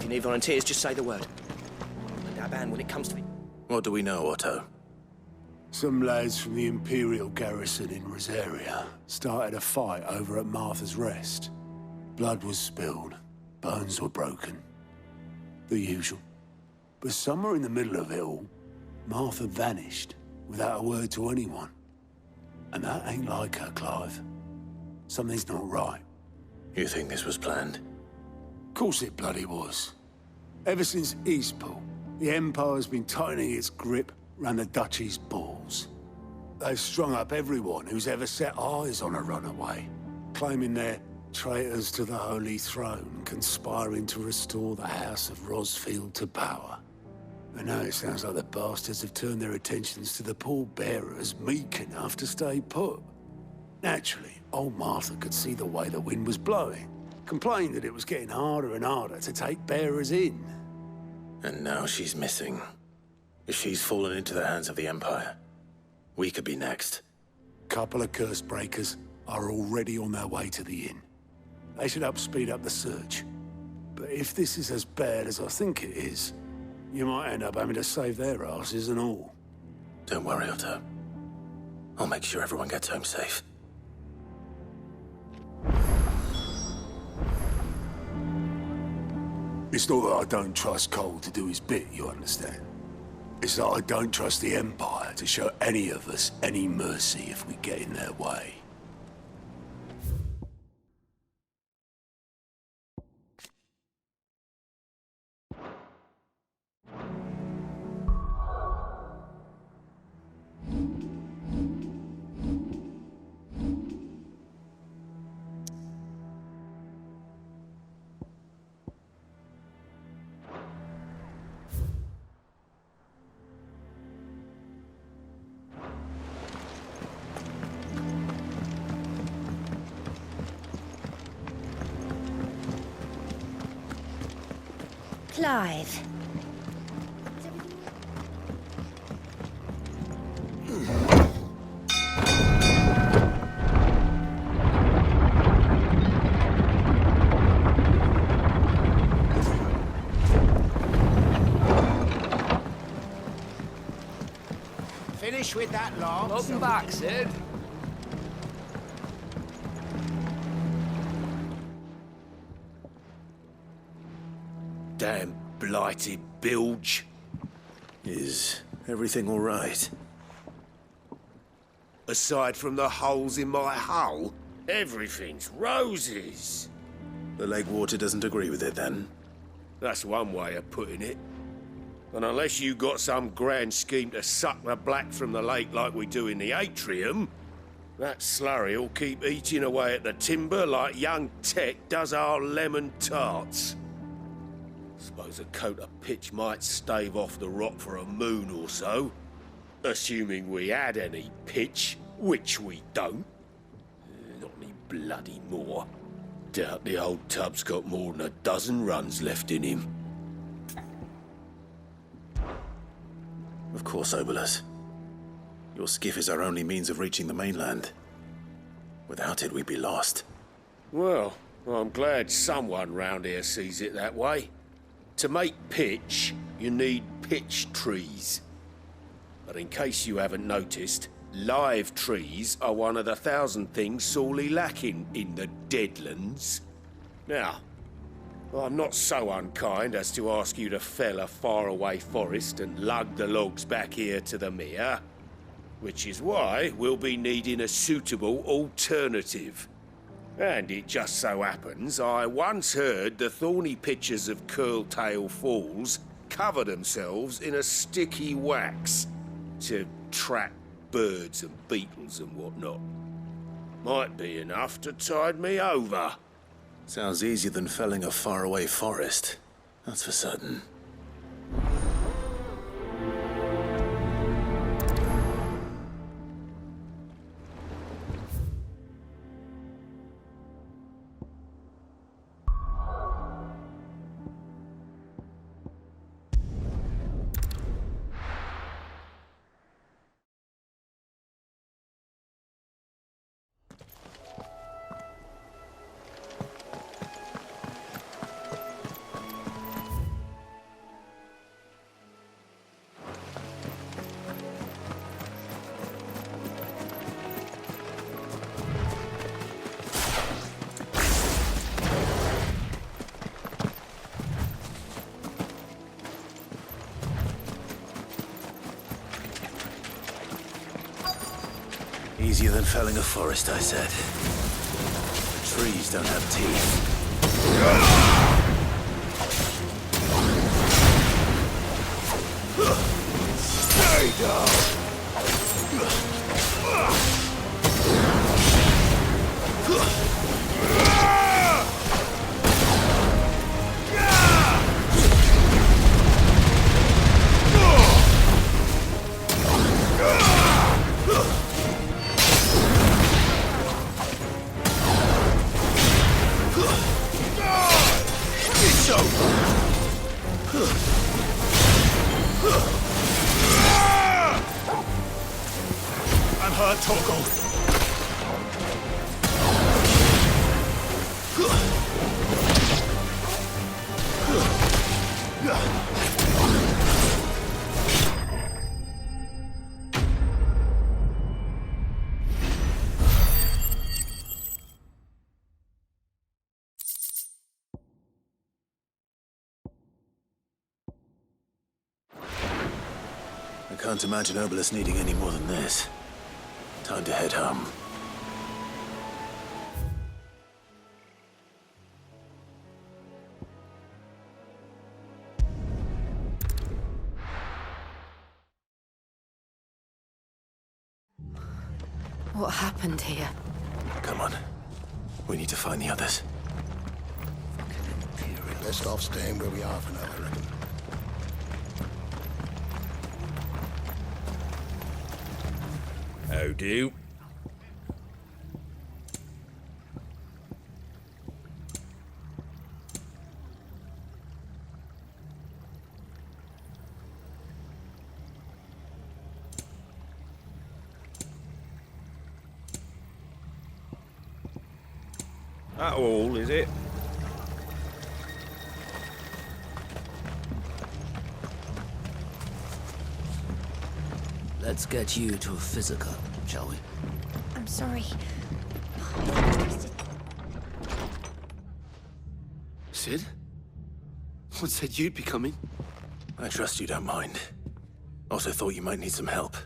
you need volunteers, just say the word. And our band when it comes to it. What do we know, Otto? Some lads from the Imperial garrison in Rosaria started a fight over at Martha's Rest. Blood was spilled, bones were broken. The usual. But somewhere in the middle of it all, Martha vanished without a word to anyone. And that ain't like her, Clive. Something's not right. You think this was planned? Of course it bloody was. Ever since Eastpool, the Empire's been tightening its grip round the Duchy's balls. They've strung up everyone who's ever set eyes on a runaway, claiming they're traitors to the Holy Throne, conspiring to restore the House of Rosfield to power. And now it sounds like the bastards have turned their attentions to the pallbearers meek enough to stay put. Naturally, old Martha could see the way the wind was blowing, complained that it was getting harder and harder to take bearers in. And now she's missing. If she's fallen into the hands of the Empire, we could be next. Couple of curse breakers are already on their way to the inn. They should help speed up the search. But if this is as bad as I think it is, you might end up having to save their asses and all. Don't worry, Otto. I'll make sure everyone gets home safe. It's not that I don't trust Cole to do his bit, you understand? It's that I don't trust the Empire to show any of us any mercy if we get in their way. Clive. Finish with that lot. Welcome back, Sid. Damn blighted bilge. Is everything all right? Aside from the holes in my hull, everything's roses. The lake water doesn't agree with it, then? That's one way of putting it. And unless you got some grand scheme to suck the black from the lake like we do in the atrium, that slurry'll keep eating away at the timber like young Tech does our lemon tarts. Suppose a coat of pitch might stave off the rock for a moon or so. Assuming we had any pitch, which we don't. Not any bloody more. Doubt the old tub's got more than a dozen runs left in him. Of course, Obolus. Your skiff is our only means of reaching the mainland. Without it, we'd be lost. Well, I'm glad someone round here sees it that way. To make pitch, you need pitch trees. But in case you haven't noticed, live trees are one of the 1,000 things sorely lacking in the Deadlands. Now, I'm not so unkind as to ask you to fell a faraway forest and lug the logs back here to the mere, which is why we'll be needing a suitable alternative. And it just so happens I once heard the thorny pitchers of Curltail Falls cover themselves in a sticky wax to trap birds and beetles and whatnot. Might be enough to tide me over. Sounds easier than felling a faraway forest. That's for certain. Easier than felling a forest, I said. The trees don't have teeth. Stay down! I'm hurt, Torgal. I can't imagine Obelisk needing any more than this. Time to head home. What happened here? Come on. We need to find the others. We're best off staying where we are for now, I reckon. How do? That all, is it? Let's get you to a physical, shall we? I'm sorry. Sid? What said you'd be coming? I trust you don't mind. Also thought you might need some help.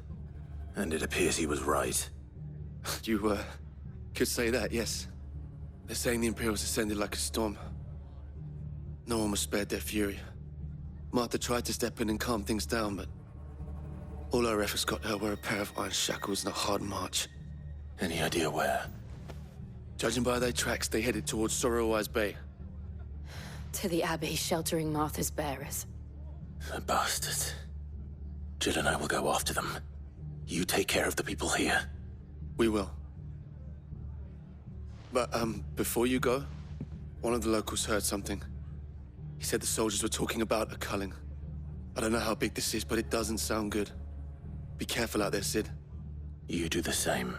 And it appears he was right. You, could say that, yes. They're saying the Imperials ascended like a storm. No one was spared their fury. Martha tried to step in and calm things down, but all our efforts got her were a pair of iron shackles and a hard march. Any idea where? Judging by their tracks, they headed towards Sorrowwise Bay. To the Abbey, sheltering Martha's bearers. The bastards. Jill and I will go after them. You take care of the people here. We will. But, before you go, one of the locals heard something. He said the soldiers were talking about a culling. I don't know how big this is, but it doesn't sound good. Be careful out there, Sid. You do the same.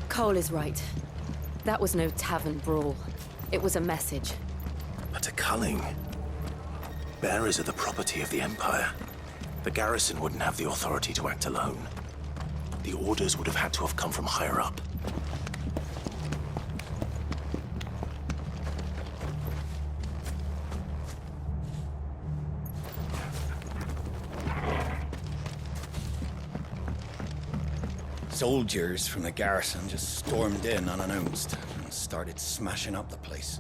Cole is right. That was no tavern brawl. It was a message. But a culling. Bearers are the property of the Empire. The garrison wouldn't have the authority to act alone. The orders would have had to have come from higher up. Soldiers from the garrison just stormed in unannounced and started smashing up the place.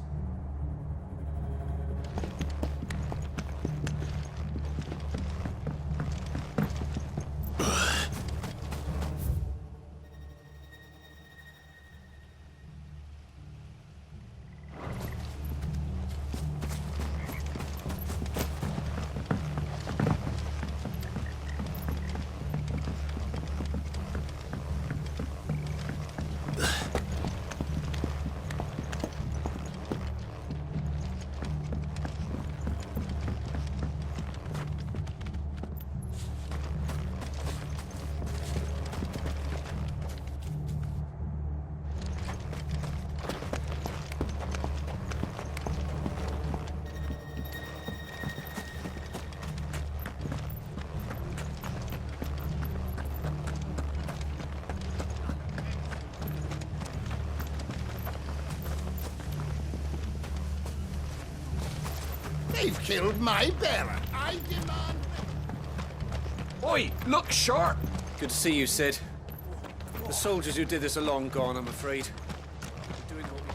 They've killed my bearer. I demand... Oi, look sharp! Good to see you, Sid. The soldiers who did this are long gone, I'm afraid. We're doing what we...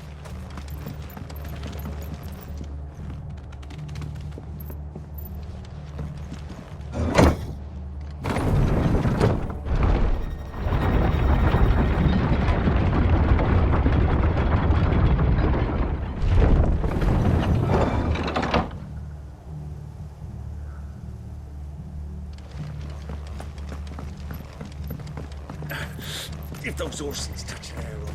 If those horses touch an arrow,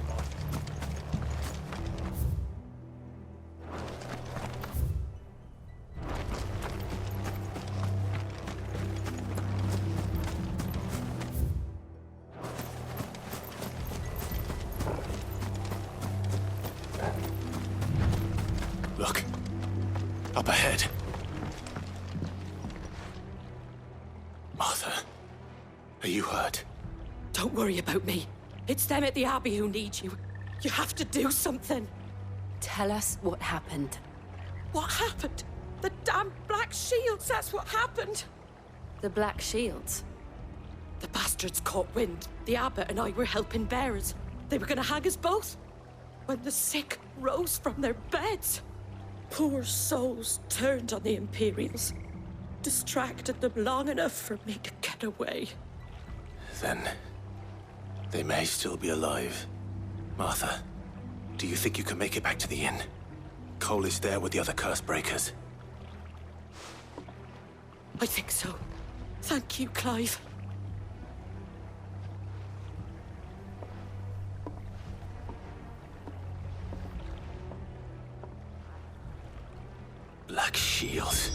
Look. Up ahead. Martha, are you hurt? Don't worry about me. It's them at the Abbey who need you. You have to do something. Tell us what happened. What happened? The damn Black Shields, that's what happened. The Black Shields? The bastards caught wind. The Abbot and I were helping bearers. They were gonna hang us both. When the sick rose from their beds. Poor souls turned on the Imperials. Distracted them long enough for me to get away. Then... they may still be alive. Martha, do you think you can make it back to the inn? Cole is there with the other curse breakers. I think so. Thank you, Clive. Black Shields.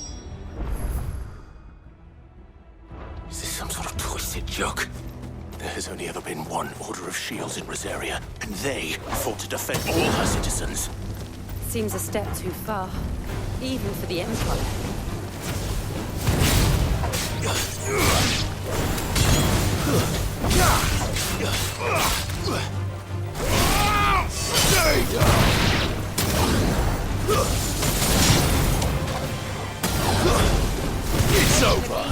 Is this some sort of twisted joke? There has only ever been one Order of Shields in Rosaria, and they fought to defend all her citizens. Seems a step too far, even for the Empire. It's over!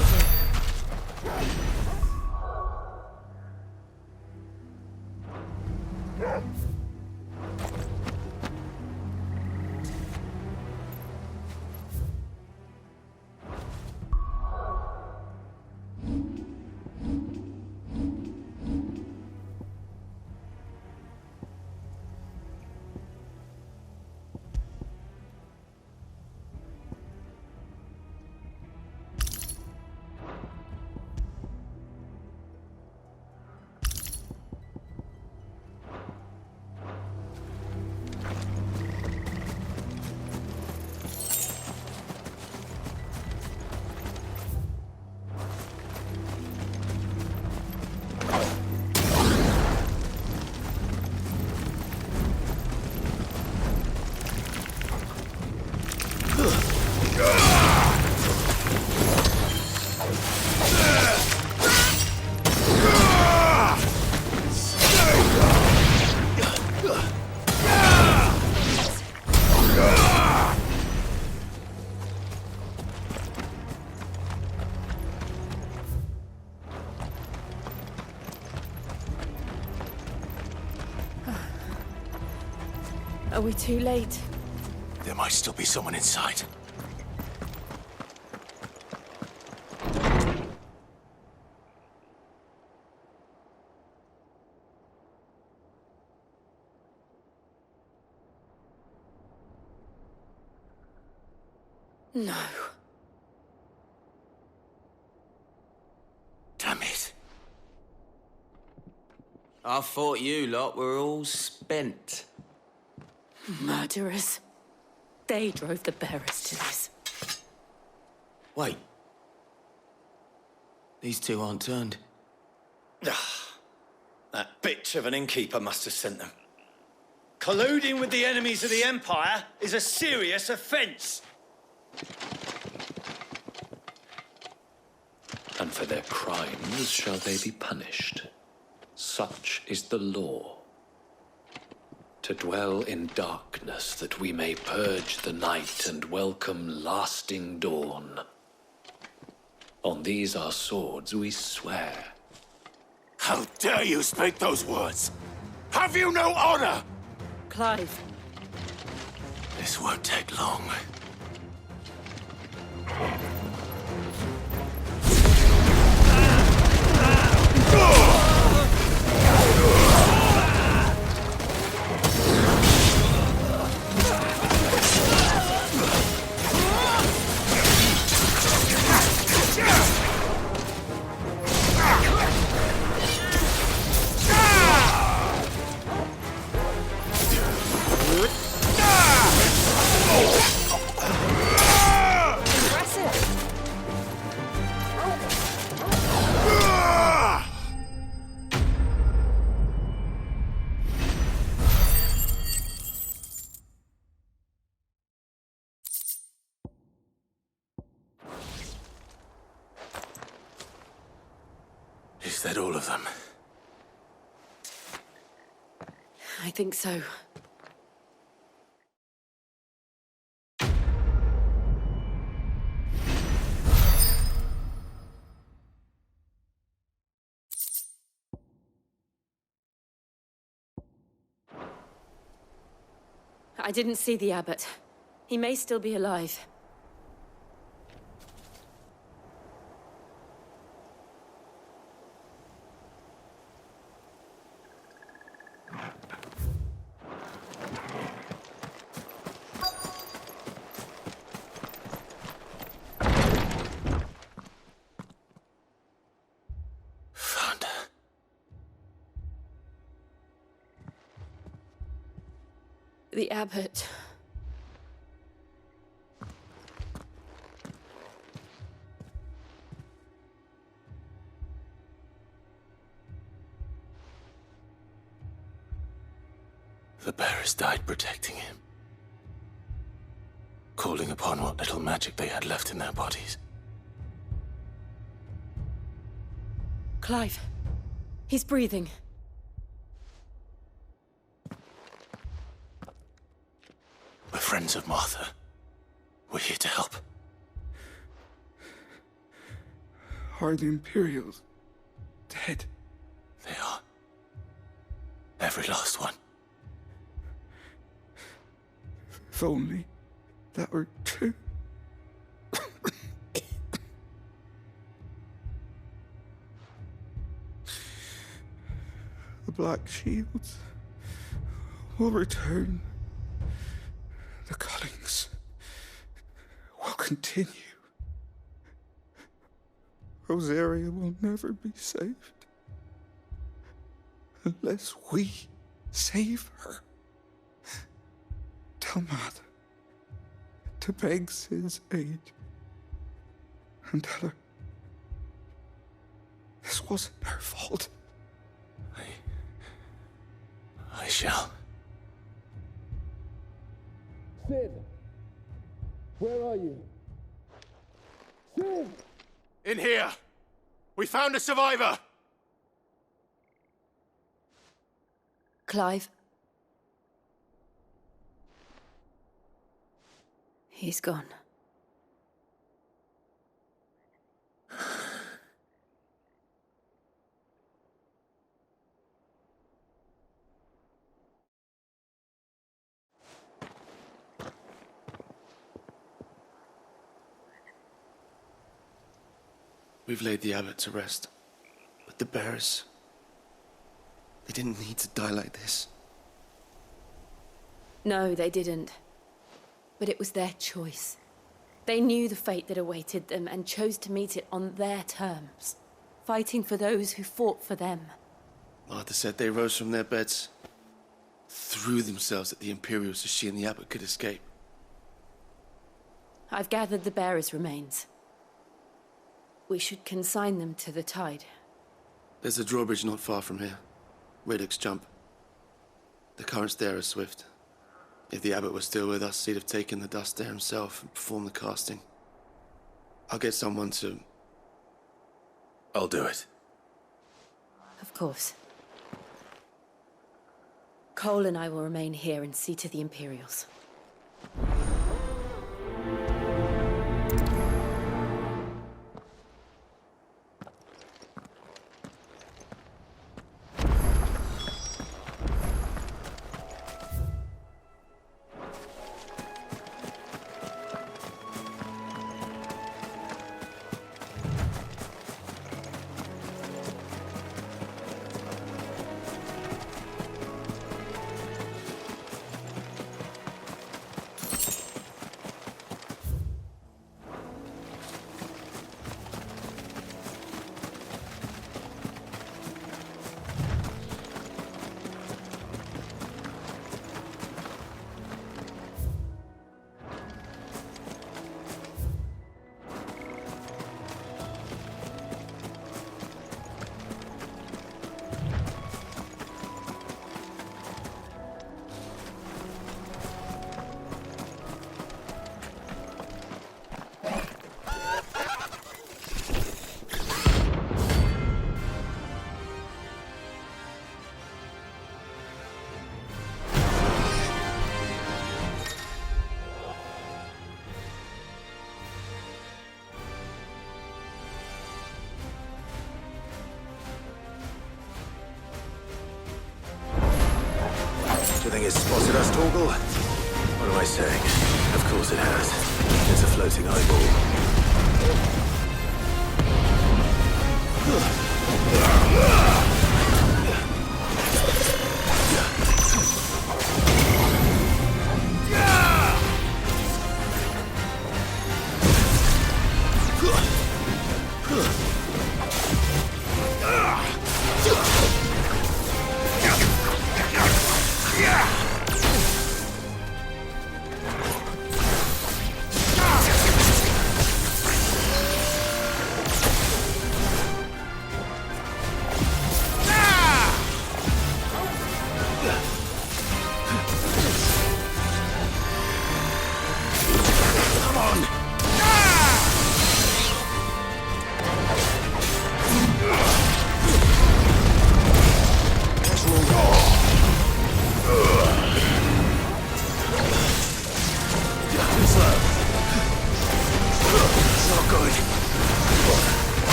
Are we too late? There might still be someone inside. No. Damn it. I thought you lot were all spent. Murderers. They drove the bearers to this. Wait. These two aren't turned. That bitch of an innkeeper must have sent them. Colluding with the enemies of the Empire is a serious offense. And for their crimes shall they be punished. Such is the law. To dwell in darkness that we may purge the night and welcome lasting dawn. On these our swords we swear. How dare you speak those words? Have you no honor? Clive. This won't take long. Is that all of them? I think so. I didn't see the abbot. He may still be alive. Found her. The abbot. The bearers died protecting him. Calling upon what little magic they had left in their bodies. Clive. He's breathing. We're friends of Martha. We're here to help. Are the Imperials dead? They are. Every last one. If only that were true. The Black Shields will return. The Cullings will continue. Rosaria will never be saved unless we save her. Tell Matt to beg Sid's aid and tell her this wasn't her fault. I shall. Sid! Where are you? Sid! In here! We found a survivor! Clive. He's gone. We've laid the abbot to rest. But the bearers... they didn't need to die like this. No, they didn't. But it was their choice. They knew the fate that awaited them and chose to meet it on their terms, fighting for those who fought for them. Martha said they rose from their beds, threw themselves at the Imperials so she and the abbot could escape. I've gathered the bearers' remains. We should consign them to the tide. There's a drawbridge not far from here. Redux jump. The currents there are swift. If the abbot was still with us, he'd have taken the dust there himself and performed the casting. I'll get someone to... I'll do it. Of course. Cole and I will remain here and see to the Imperials. Do you think it's spotted us, Torgal? What am I saying? Of course it has. It's a floating eyeball.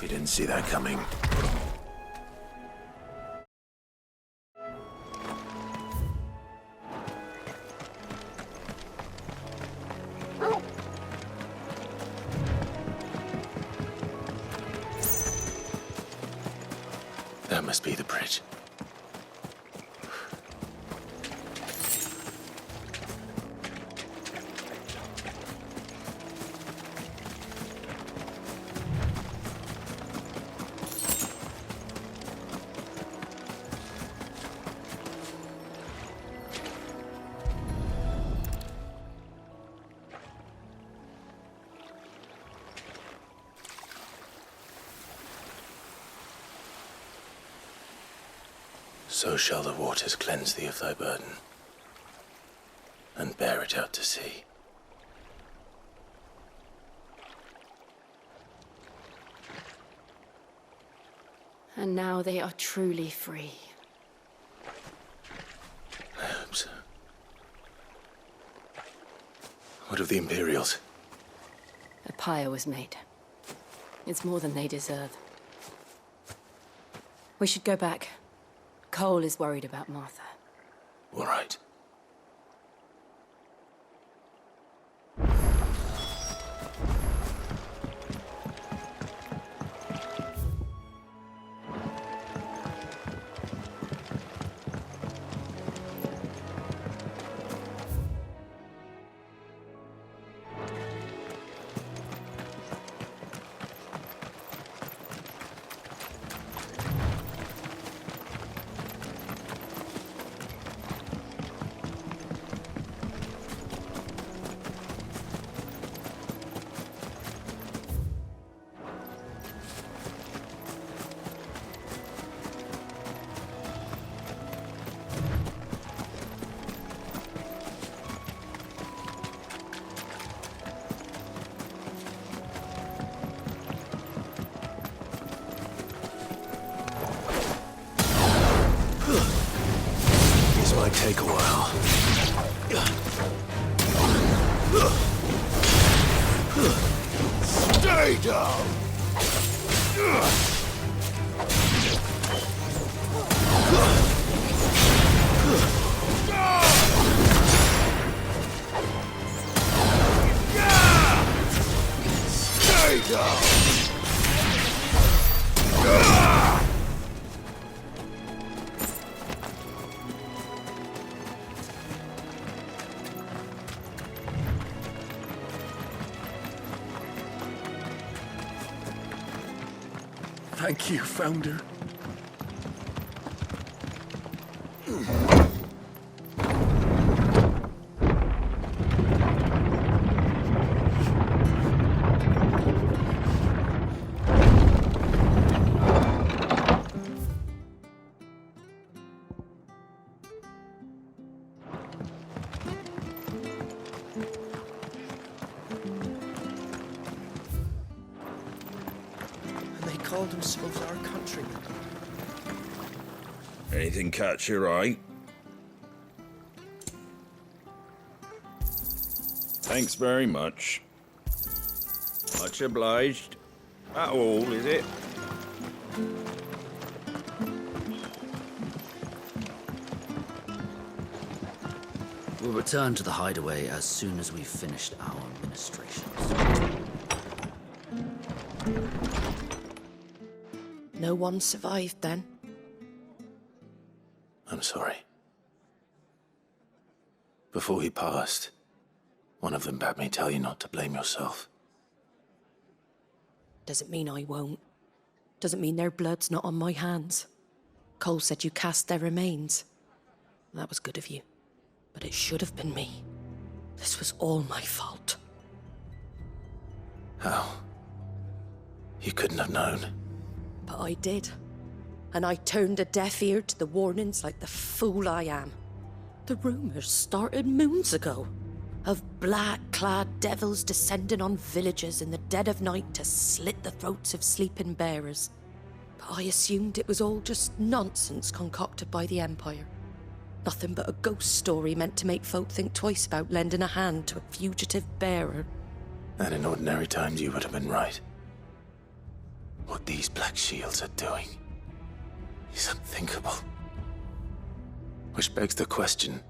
You didn't see that coming. That must be the bridge. So shall the waters cleanse thee of thy burden, and bear it out to sea. And now they are truly free. I hope so. What of the Imperials? A pyre was made. It's more than they deserve. We should go back. Cole is worried about Martha. All right. Might take a while. Stay down! Stay down! Thank you, Founder. Called themselves our countrymen. Anything catch your eye? Thanks very much. Much obliged. That all, is it? We'll return to the hideaway as soon as we've finished our ministrations. No one survived then? I'm sorry. Before he passed, one of them bade me tell you not to blame yourself. Doesn't mean I won't. Doesn't mean their blood's not on my hands. Cole said you cast their remains. That was good of you. But it should have been me. This was all my fault. How? You couldn't have known. But I did. And I turned a deaf ear to the warnings like the fool I am. The rumors started moons ago. Of black-clad devils descending on villages in the dead of night to slit the throats of sleeping bearers. But I assumed it was all just nonsense concocted by the Empire. Nothing but a ghost story meant to make folk think twice about lending a hand to a fugitive bearer. And in ordinary times you would have been right. What these Black Shields are doing is unthinkable. Which begs the question,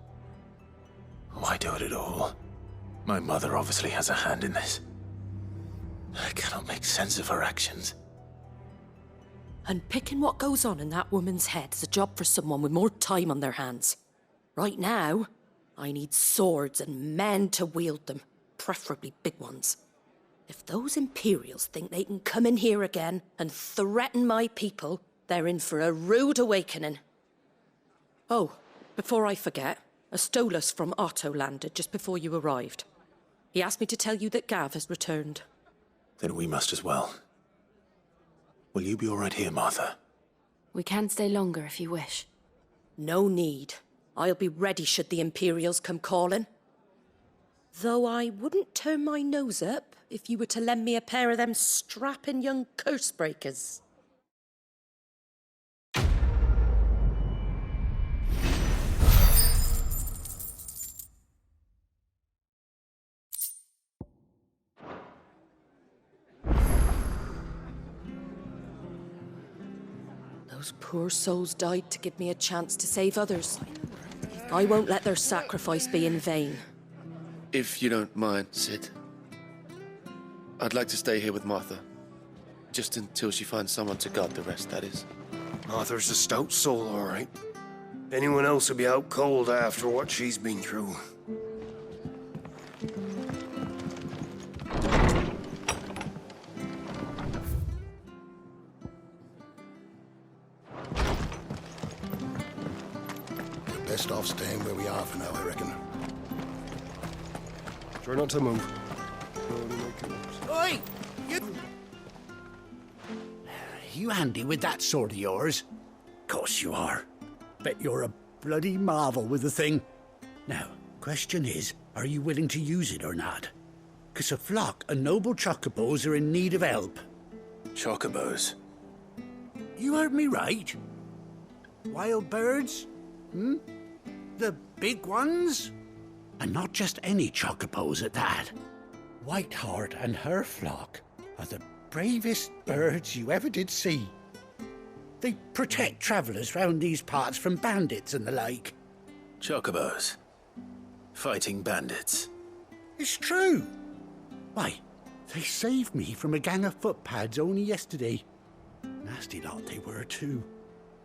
why do it at all? My mother obviously has a hand in this. I cannot make sense of her actions. Unpicking what goes on in that woman's head is a job for someone with more time on their hands. Right now, I need swords and men to wield them, preferably big ones. If those Imperials think they can come in here again and threaten my people, they're in for a rude awakening. Oh, before I forget, a Stolas from Otto landed just before you arrived. He asked me to tell you that Gav has returned. Then we must as well. Will you be all right here, Martha? We can stay longer if you wish. No need. I'll be ready should the Imperials come calling. Though I wouldn't turn my nose up if you were to lend me a pair of them strapping young cursebreakers. Those poor souls died to give me a chance to save others. I won't let their sacrifice be in vain. If you don't mind, Sid, I'd like to stay here with Martha. Just until she finds someone to guard the rest, that is. Martha's a stout soul, all right. Anyone else would be out cold after what she's been through. Best off staying where we are for now, I reckon. Try not to move. Oi! You handy with that sword of yours? Course you are. Bet you're a bloody marvel with the thing. Now, question is, are you willing to use it or not? 'Cause a flock of noble chocobos are in need of help. Chocobos? You heard me right. Wild birds? The big ones? And not just any chocobos at that. Whiteheart and her flock are the bravest birds you ever did see. They protect travellers round these parts from bandits and the like. Chocobos? Fighting bandits? It's true. Why, they saved me from a gang of footpads only yesterday. Nasty lot they were too.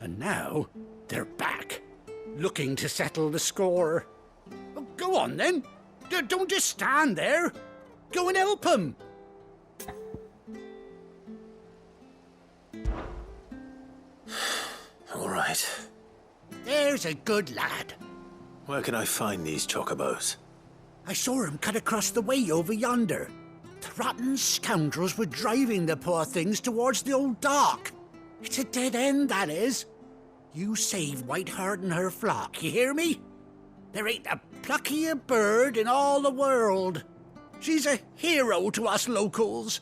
And now they're back, looking to settle the score. Well, go on then. Don't just stand there. Go and help them. All right. There's a good lad. Where can I find these chocobos? I saw him cut across the way over yonder. The rotten scoundrels were driving the poor things towards the old dock. It's a dead end, that is. You save Whiteheart and her flock, you hear me? There ain't a pluckier bird in all the world. She's a hero to us locals.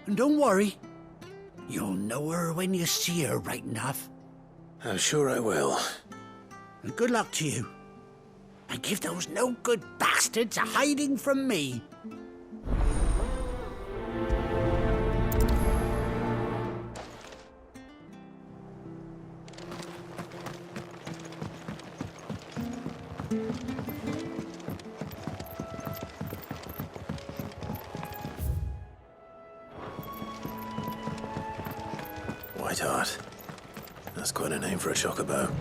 And don't worry, you'll know her when you see her right enough. I'm sure I will. And good luck to you. And give those no-good bastards a hiding from me. Whiteheart. That's quite a name for a chocobo.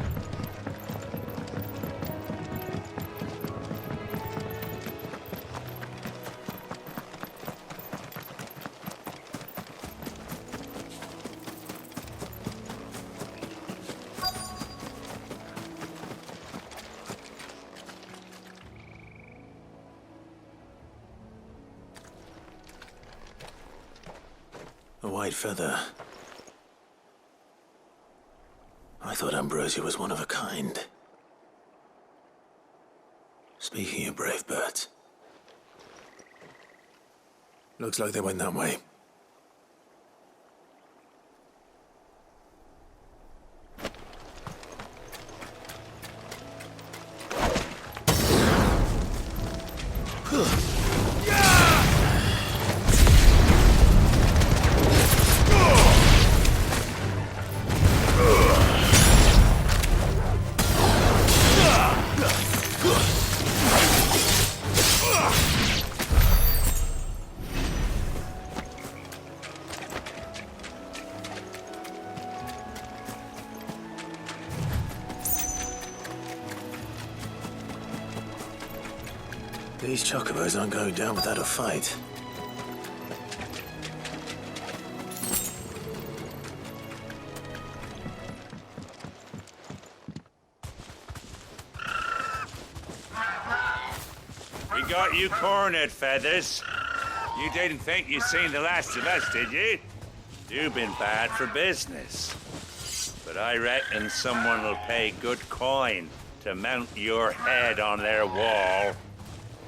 A white feather. I thought Ambrosia was one of a kind. Speaking of brave birds, looks like they went that way. These chocobos aren't going down without a fight. We got you cornered, Feathers. You didn't think you'd seen the last of us, did you? You've been bad for business. But I reckon someone will pay good coin to mount your head on their wall.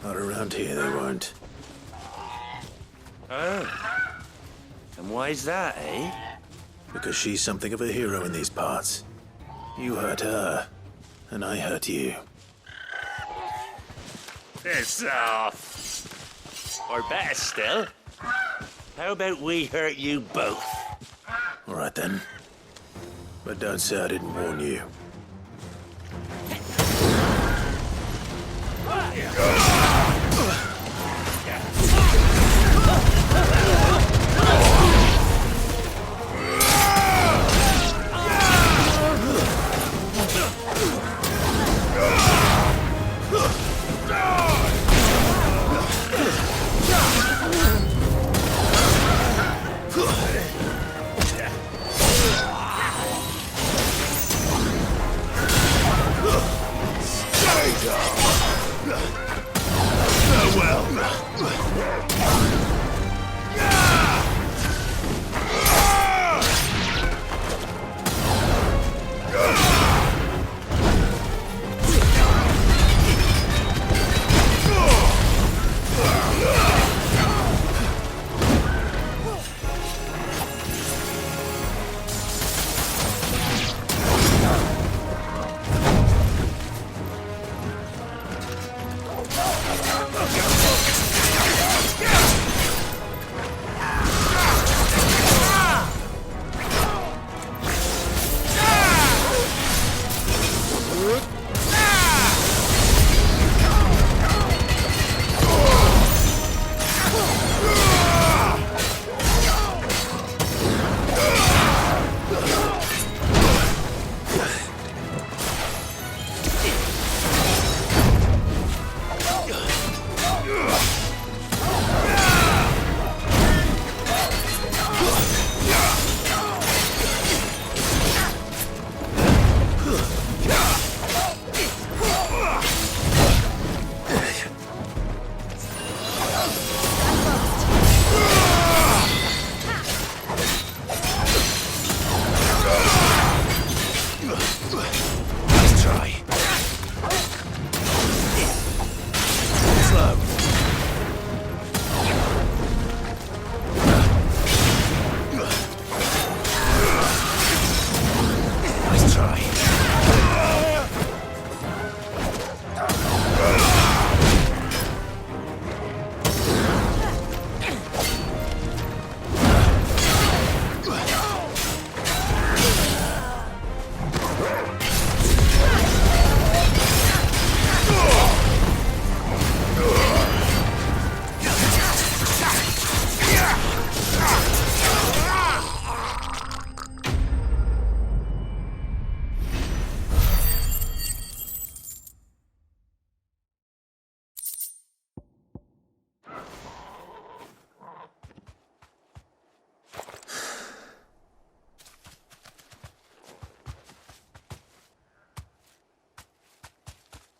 Not around here, they won't. Oh. And why's that, eh? Because she's something of a hero in these parts. You hurt her, and I hurt you. Piss off. Or better still, how about we hurt you both? All right then. But don't say I didn't warn you.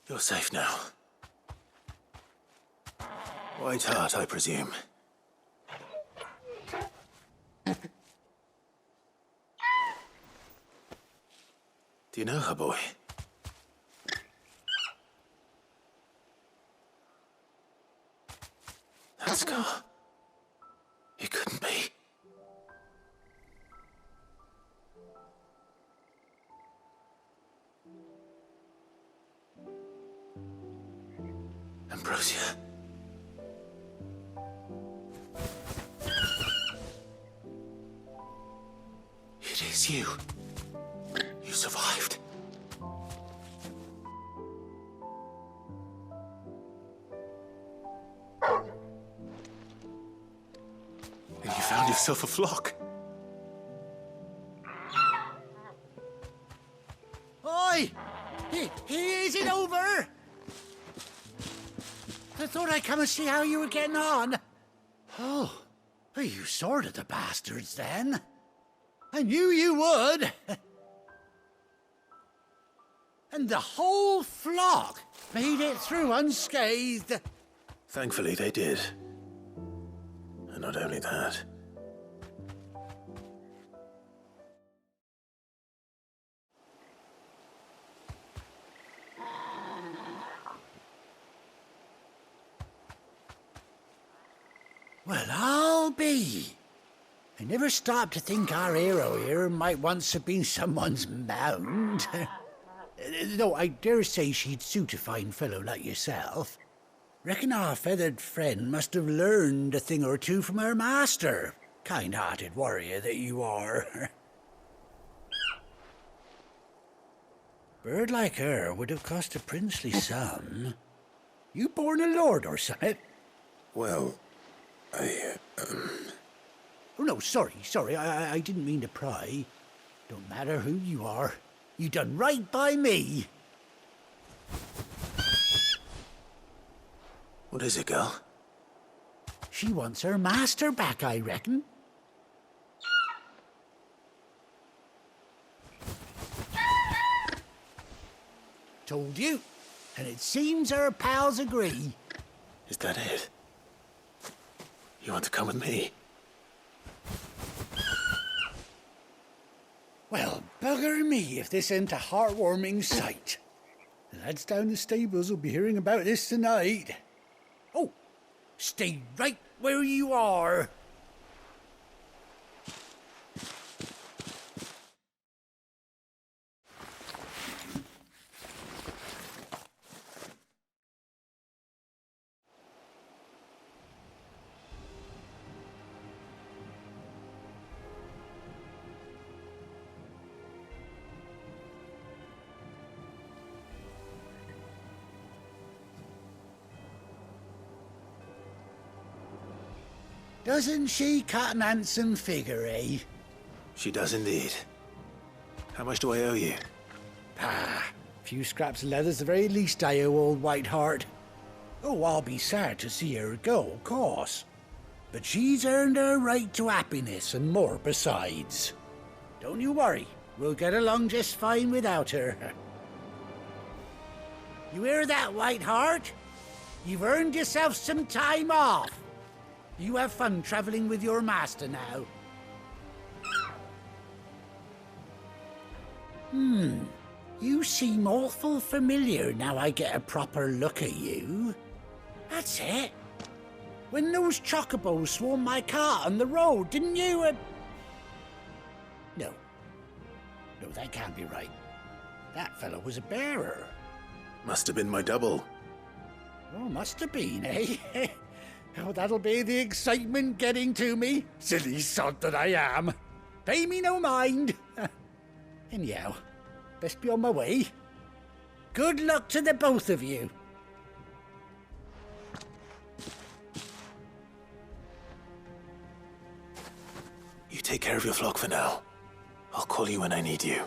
You're safe now. White Heart, I presume. Do you know her, boy? That scar. It couldn't be. Ambrosia. It is you. You survived. And you found yourself a flock. Oi! Is it over? I thought I'd come and see how you were getting on. Oh, well, you sorted the bastards then. I knew you would. And the whole flock made it through unscathed. Thankfully, they did. And not only that. Well, I'll be. I never stopped to think our hero here might once have been someone's mound. Though I dare say she'd suit a fine fellow like yourself. Reckon our feathered friend must have learned a thing or two from her master. Kind-hearted warrior that you are. Bird like her would have cost a princely sum. You born a lord or something? Well, Oh, no, sorry. I didn't mean to pry. Don't matter who you are. You done right by me. What is it, girl? She wants her master back, I reckon. Told you. And it seems her pals agree. Is that it? You want to come with me? Well, bugger me if this ain't a heartwarming sight. The lads down the stables will be hearing about this tonight. Oh, stay right where you are. Doesn't she cut an handsome figure, eh? She does indeed. How much do I owe you? A few scraps of leather's the very least I owe old Whiteheart. Oh, I'll be sad to see her go, of course. But she's earned her right to happiness and more besides. Don't you worry, we'll get along just fine without her. You hear that, Whiteheart? You've earned yourself some time off. You have fun traveling with your master now. You seem awful familiar now I get a proper look at you. That's it. When those chocobos swarmed my cart on the road, didn't you? No, that can't be right. That fellow was a bearer. Must have been my double. Oh, must have been, eh? Oh, that'll be the excitement getting to me. Silly sod that I am. Pay me no mind. Anyhow, best be on my way. Good luck to the both of you. You take care of your flock for now. I'll call you when I need you.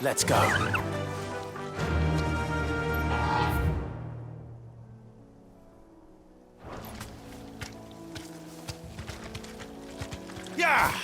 Let's go. Yeah!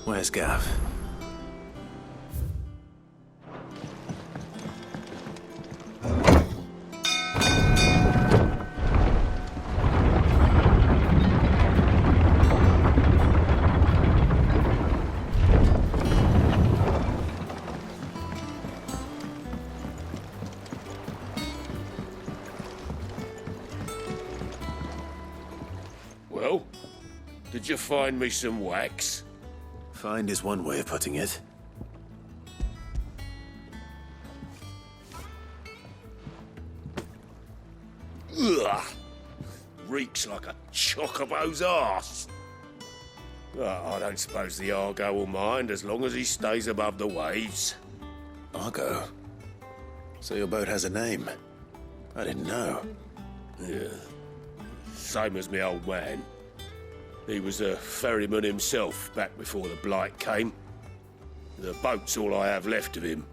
Where's Gav? Well, did you find me some wax? Find is one way of putting it. Ugh! Reeks like a chocobo's arse. Well, I don't suppose the Argo will mind as long as he stays above the waves. Argo? So your boat has a name? I didn't know. Yeah. Same as me old man. He was a ferryman himself back before the Blight came. The boat's all I have left of him.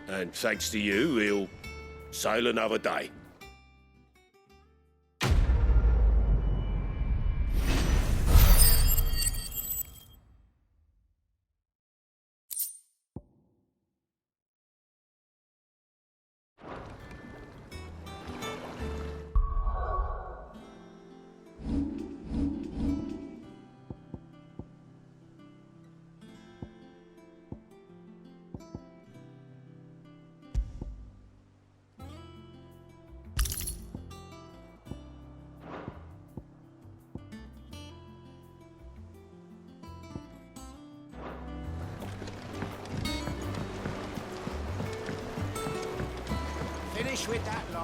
And thanks to you, he'll sail another day.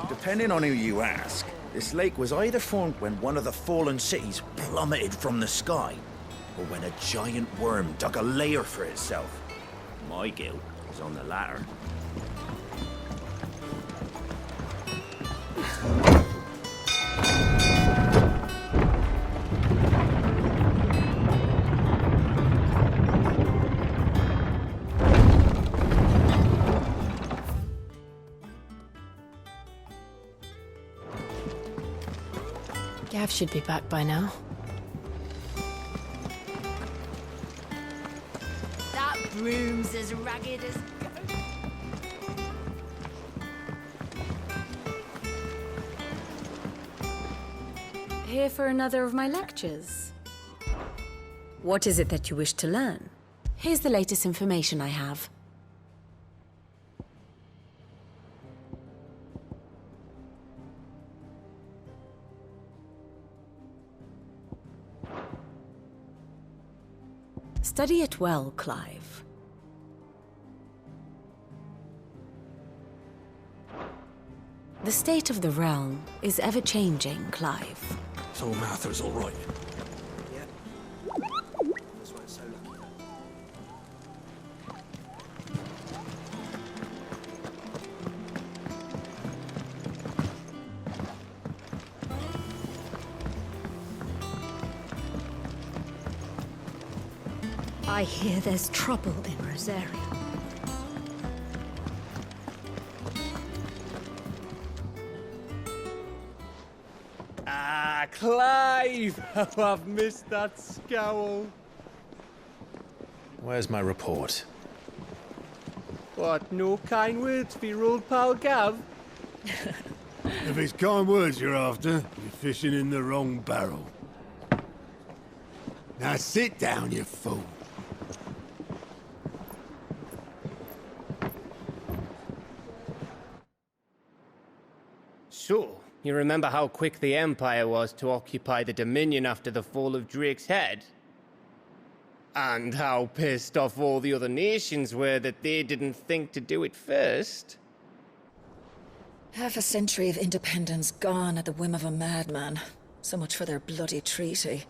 Depending on who you ask, this lake was either formed when one of the fallen cities plummeted from the sky, or when a giant worm dug a lair for itself. My guilt is on the latter. Gav should be back by now. That broom's as ragged as... Here for another of my lectures. What is it that you wish to learn? Here's the latest information I have. Study it well, Clive. The state of the realm is ever-changing, Clive. So Martha's all right. I hear there's trouble in Rosaria. Ah, Clive! Oh, I've missed that scowl. Where's my report? What, no kind words for your old pal Gav? If it's kind words you're after, you're fishing in the wrong barrel. Now sit down, you fool. So, you remember how quick the Empire was to occupy the Dominion after the fall of Drake's head? And how pissed off all the other nations were that they didn't think to do it first? Half a century of independence gone at the whim of a madman. So much for their bloody treaty.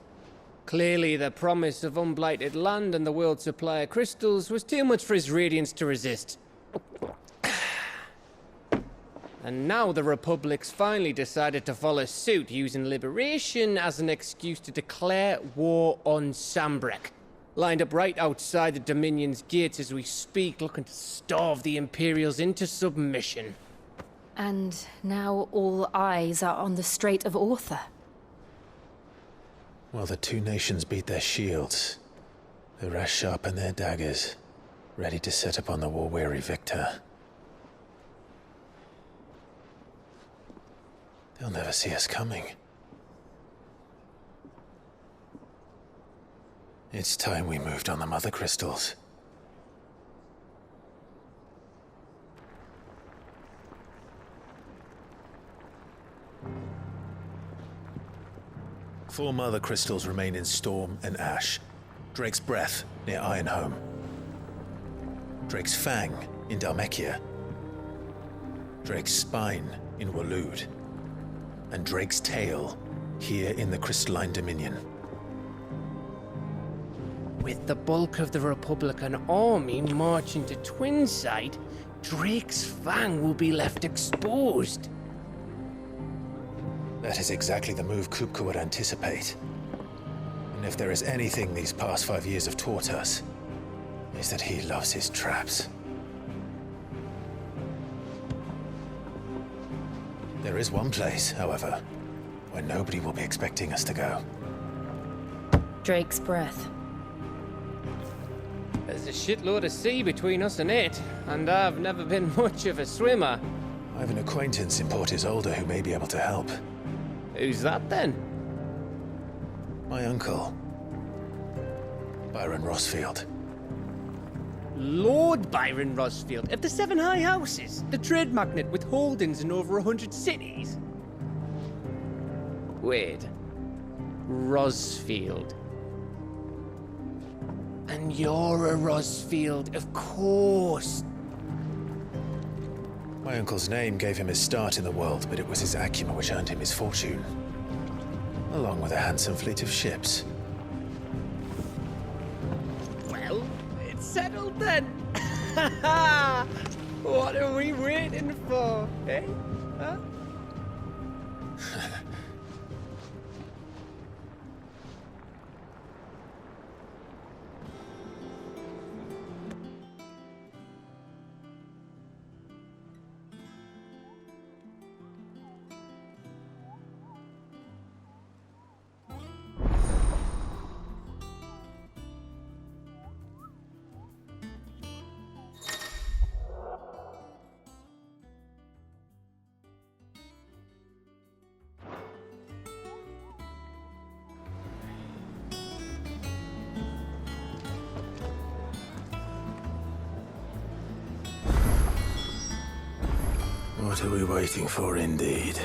Clearly, the promise of unblighted land and the world's supply of crystals was too much for his radiance to resist. And now the Republic's finally decided to follow suit, using liberation as an excuse to declare war on Sambrek. Lined up right outside the Dominion's gates as we speak, looking to starve the Imperials into submission. And now all eyes are on the Strait of Author. Well, the two nations beat their shields. The rest sharpen their daggers, ready to set upon the war-weary victor. They'll never see us coming. It's time we moved on the Mother Crystals. Four Mother Crystals remain in Storm and Ash. Drake's Breath near Ironhome. Drake's Fang in Dhalmekia. Drake's Spine in Waloed. And Drake's Tail here in the Crystalline Dominion. With the bulk of the Republican army marching to Twinside, Drake's Fang will be left exposed. That is exactly the move Kupka would anticipate. And if there is anything these past 5 years have taught us, is that he loves his traps. There is one place, however, where nobody will be expecting us to go. Drake's Breath. There's a shitload of sea between us and it, and I've never been much of a swimmer. I have an acquaintance in Port Isolde who may be able to help. Who's that then? My uncle, Byron Rosfield. Lord Byron Rosfield of the Seven High Houses, the trade magnate with holdings in over 100 cities. Wait, Rosfield. And you're a Rosfield, of course. My uncle's name gave him his start in the world, but it was his acumen which earned him his fortune. Along with a handsome fleet of ships. Well, it's settled then. What are we waiting for, eh? Huh? What are we waiting for, indeed?